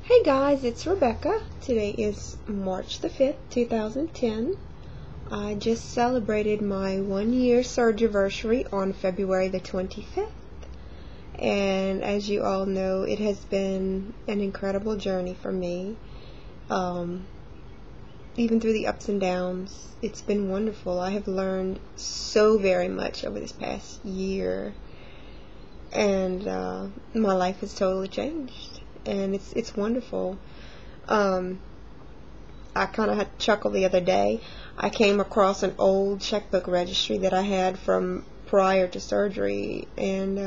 Hey guys, it's Rebecca. Today is March the 5th, 2010. I just celebrated my 1 year Surgiversary on February the 25th. And as you all know, it has been an incredible journey for me. Even through the ups and downs, it's been wonderful. I have learned so very much over this past year. And my life has totally changed. And it's wonderful. I kind of had to chuckle the other day. I came across an old checkbook registry that I had from prior to surgery, and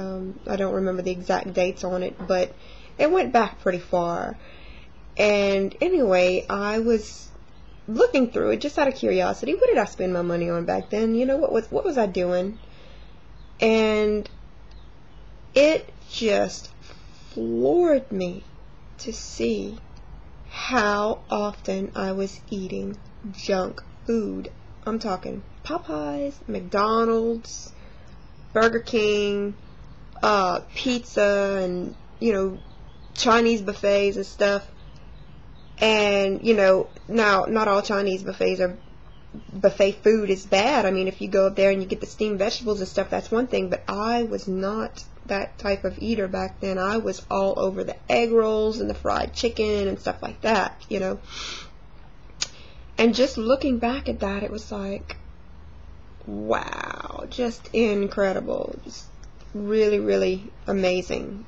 I don't remember the exact dates on it, but it went back pretty far. And anyway, I was looking through it just out of curiosity. What did I spend my money on back then? You know, what was I doing? And it just floored me to see how often I was eating junk food. I'm talking Popeyes, McDonald's, Burger King, pizza, and Chinese buffets and stuff. And now not all Chinese buffet food is bad. I mean, if you go up there and you get the steamed vegetables and stuff, that's one thing, but I was not that type of eater back then. I was all over the egg rolls and the fried chicken and stuff like that, And just looking back at that, it was like, wow, just incredible. Just really, really amazing,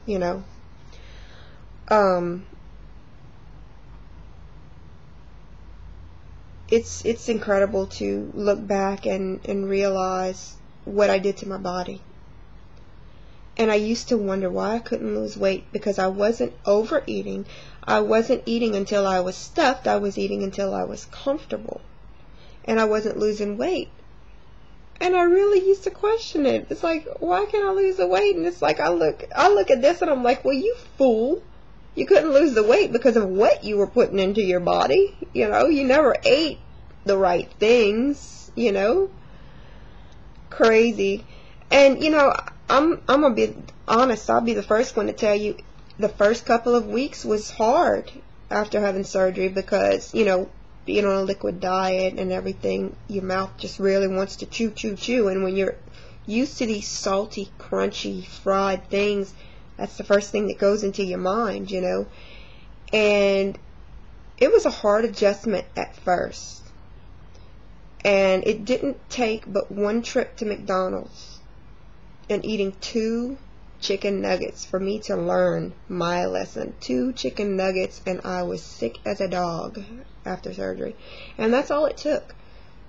It's incredible to look back and realize what I did to my body. And I used to wonder why I couldn't lose weight, because I wasn't overeating. I wasn't eating until I was stuffed. I was eating until I was comfortable. And I wasn't losing weight. And I really used to question it. It's like, why can't I lose the weight? And it's like, I look at this and I'm like, well, you fool. You couldn't lose the weight because of what you were putting into your body. You never ate the right things, Crazy. And, I'm gonna be honest. I'll be the first one to tell you, the first couple of weeks was hard after having surgery because, being on a liquid diet and everything, your mouth just really wants to chew, chew, chew. And when you're used to these salty, crunchy, fried things, that's the first thing that goes into your mind, And it was a hard adjustment at first. And it didn't take but one trip to McDonald's and eating 2 chicken nuggets for me to learn my lesson. 2 chicken nuggets, and I was sick as a dog after surgery. And that's all it took,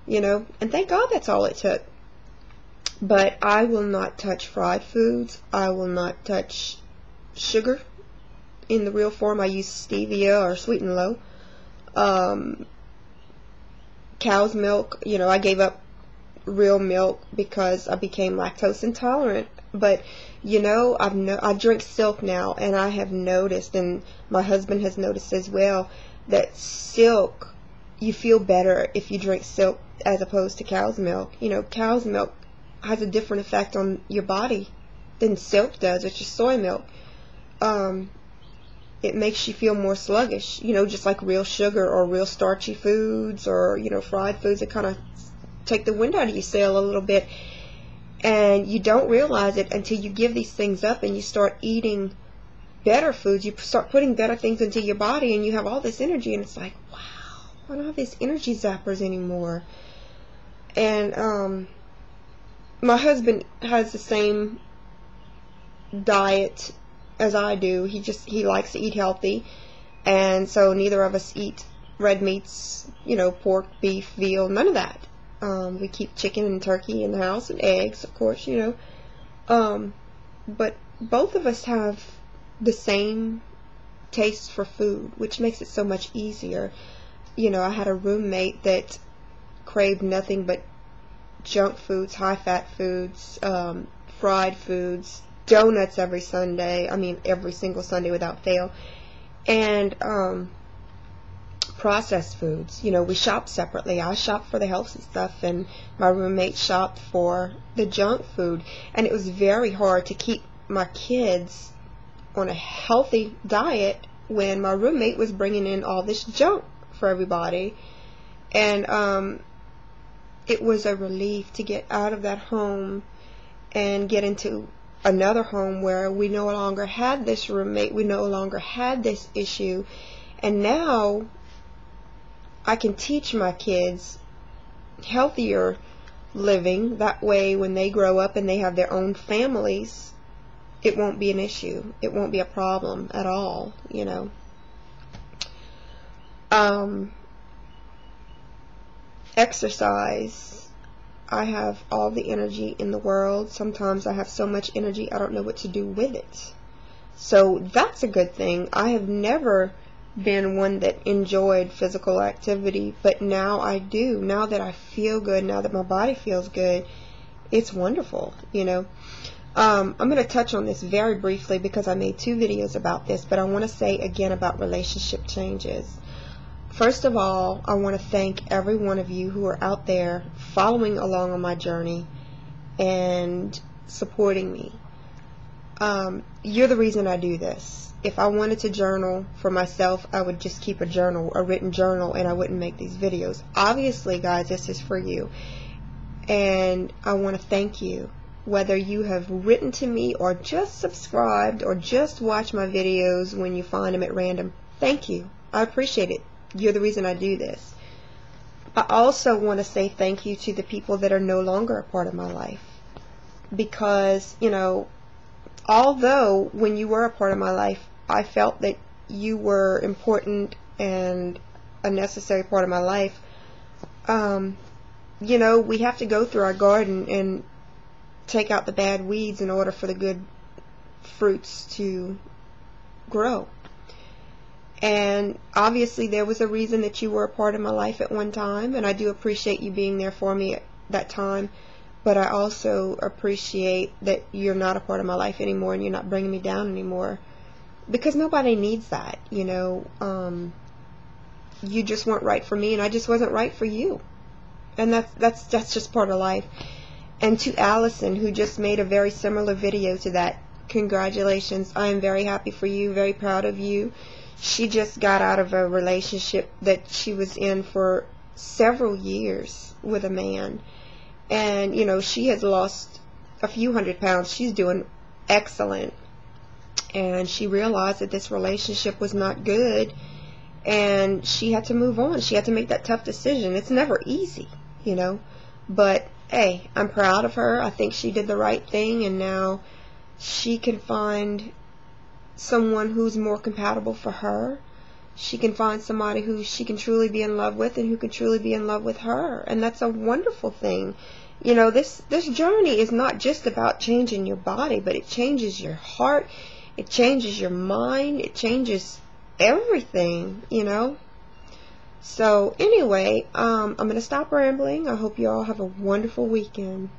And thank God that's all it took. But I will not touch fried foods. I will not touch sugar in the real form. I use stevia or sweet and low. Cow's milk, I gave up real milk because I became lactose intolerant. But I drink silk now, and I have noticed, and my husband has noticed as well, that silk, you feel better if you drink silk as opposed to cow's milk. Cow's milk has a different effect on your body than silk does. It's just soy milk. It makes you feel more sluggish, just like real sugar or real starchy foods or, fried foods that kind of take the wind out of your sail a little bit. And you don't realize it until you give these things up and you start eating better foods. You start putting better things into your body and you have all this energy, and it's like, wow, I don't have these energy zappers anymore. And my husband has the same diet as I do. He likes to eat healthy, and so neither of us eat red meats, pork, beef, veal, none of that. We keep chicken and turkey in the house, and eggs, of course, but both of us have the same taste for food, which makes it so much easier. I had a roommate that craved nothing but junk foods, high-fat foods, fried foods, donuts every Sunday. I mean, every single Sunday without fail. And processed foods. We shop separately. I shop for the healthy stuff, and my roommate shopped for the junk food. And it was very hard to keep my kids on a healthy diet when my roommate was bringing in all this junk for everybody. And it was a relief to get out of that home and get into another home where we no longer had this roommate, we no longer had this issue. And now I can teach my kids healthier living. That way when they grow up and they have their own families, it won't be an issue. It won't be a problem at all, you know. Exercise. I have all the energy in the world. Sometimes I have so much energy I don't know what to do with it. So that's a good thing. I have never been one that enjoyed physical activity, but now I do. Now that I feel good, now that my body feels good, it's wonderful, you know. I'm going to touch on this very briefly because I made 2 videos about this, but I want to say again about relationship changes. First of all, I want to thank every one of you who are out there following along on my journey and supporting me. You're the reason I do this. If I wanted to journal for myself, I would just keep a journal, a written journal, and I wouldn't make these videos. Obviously, guys, this is for you. And I want to thank you. Whether you have written to me or just subscribed or just watch my videos when you find them at random, thank you. I appreciate it. You're the reason I do this. I also want to say thank you to the people that are no longer a part of my life. Because, you know, although when you were a part of my life, I felt that you were important and a necessary part of my life, you know, we have to go through our garden and take out the bad weeds in order for the good fruits to grow. And obviously there was a reason that you were a part of my life at one time, and I do appreciate you being there for me at that time. But I also appreciate that you're not a part of my life anymore and you're not bringing me down anymore. Because nobody needs that, you know. You just weren't right for me and I just wasn't right for you. And that's just part of life. And to Allison, who just made a very similar video to that, congratulations. I am very happy for you, very proud of you. She just got out of a relationship that she was in for several years with a man. And, you know, she has lost a few hundred pounds. She's doing excellent. And she realized that this relationship was not good. And she had to move on. She had to make that tough decision. It's never easy, you know. But, hey, I'm proud of her. I think she did the right thing. And now she can find someone who's more compatible for her. She can find somebody who she can truly be in love with and who can truly be in love with her. And that's a wonderful thing. You know, this journey is not just about changing your body, but it changes your heart. It changes your mind. It changes everything, you know. So anyway, I'm going to stop rambling. I hope you all have a wonderful weekend.